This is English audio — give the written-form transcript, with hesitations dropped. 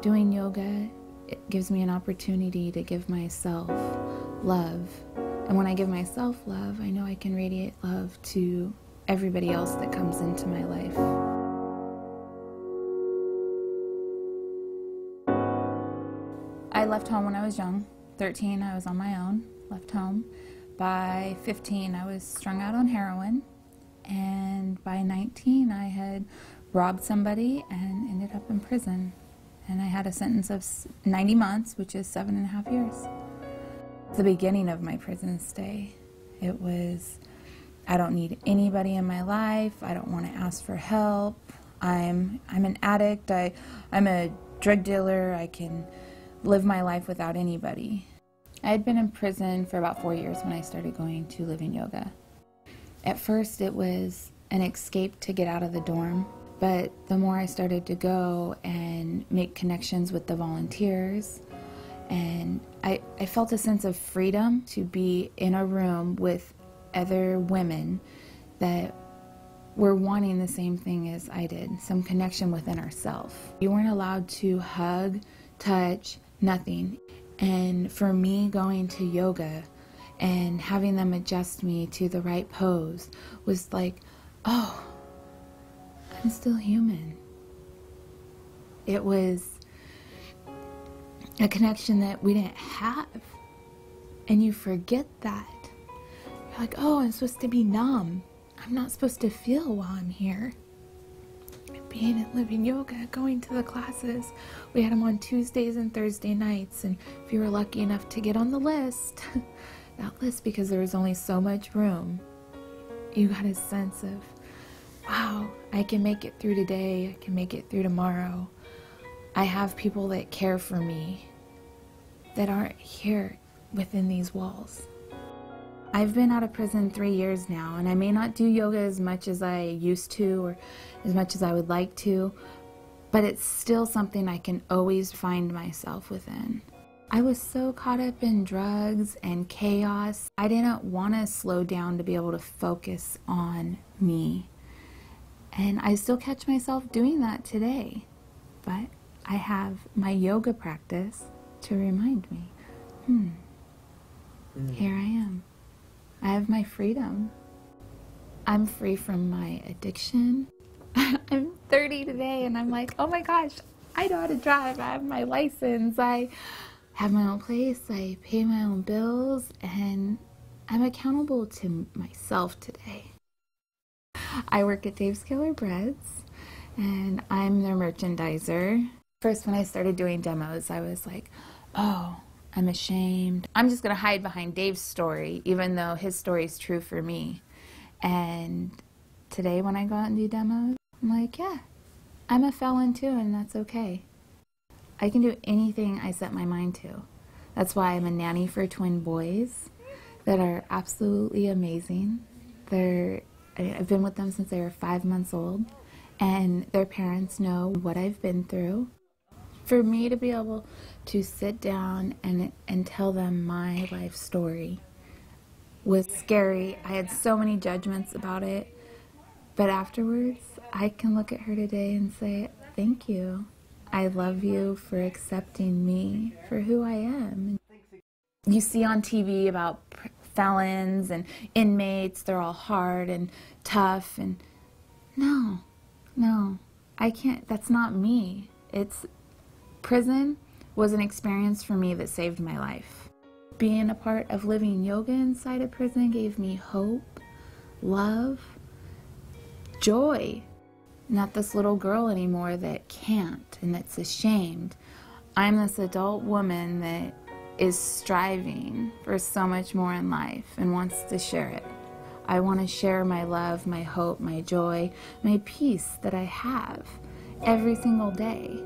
Doing yoga, it gives me an opportunity to give myself love. And when I give myself love, I know I can radiate love to everybody else that comes into my life. I left home when I was young. 13, I was on my own, left home. By 15, I was strung out on heroin. And by 19, I had robbed somebody and ended up in prison. And I had a sentence of 90 months, which is 7.5 years. The beginning of my prison stay, it was, I don't need anybody in my life. I don't want to ask for help. I'm an addict. I'm a drug dealer. I can live my life without anybody. I had been in prison for about 4 years when I started going to Living Yoga. At first it was an escape to get out of the dorm, but the more I started to go and make connections with the volunteers, and I felt a sense of freedom to be in a room with other women that were wanting the same thing as I did, some connection within ourselves. You weren't allowed to hug, touch, nothing. And for me, going to yoga and having them adjust me to the right pose was like, oh, I'm still human. It was a connection that we didn't have. And you forget that. You're like, oh, I'm supposed to be numb. I'm not supposed to feel while I'm here. Being at Living Yoga, going to the classes. We had them on Tuesdays and Thursday nights, and if you were lucky enough to get on the list, that list, because there was only so much room, you got a sense of, wow, I can make it through today, I can make it through tomorrow. I have people that care for me that aren't here within these walls. I've been out of prison 3 years now, and I may not do yoga as much as I used to or as much as I would like to, but it's still something I can always find myself within. I was so caught up in drugs and chaos, I didn't want to slow down to be able to focus on me. And I still catch myself doing that today, but I have my yoga practice to remind me, here I am. I have my freedom. I'm free from my addiction. I'm 30 today and I'm like, oh my gosh, I know how to drive. I have my license. I have my own place. I pay my own bills, and I'm accountable to myself today. I work at Dave's Killer Breads and I'm their merchandiser. First, when I started doing demos, I was like, oh, I'm ashamed. I'm just going to hide behind Dave's story, even though his story is true for me. And today when I go out and do demos, I'm like, yeah, I'm a felon too, and that's okay. I can do anything I set my mind to. That's why I'm a nanny for twin boys that are absolutely amazing. I've been with them since they were 5 months old, and their parents know what I've been through. For me to be able to sit down and tell them my life story was scary. I had so many judgments about it, but afterwards I can look at her today and say, thank you. I love you for accepting me for who I am. You see on TV about felons and inmates, they're all hard and tough, and no, I can't, that's not me. Prison was an experience for me that saved my life. Being a part of Living Yoga inside a prison gave me hope, love, joy. Not this little girl anymore that can't and that's ashamed. I'm this adult woman that is striving for so much more in life and wants to share it. I want to share my love, my hope, my joy, my peace that I have every single day.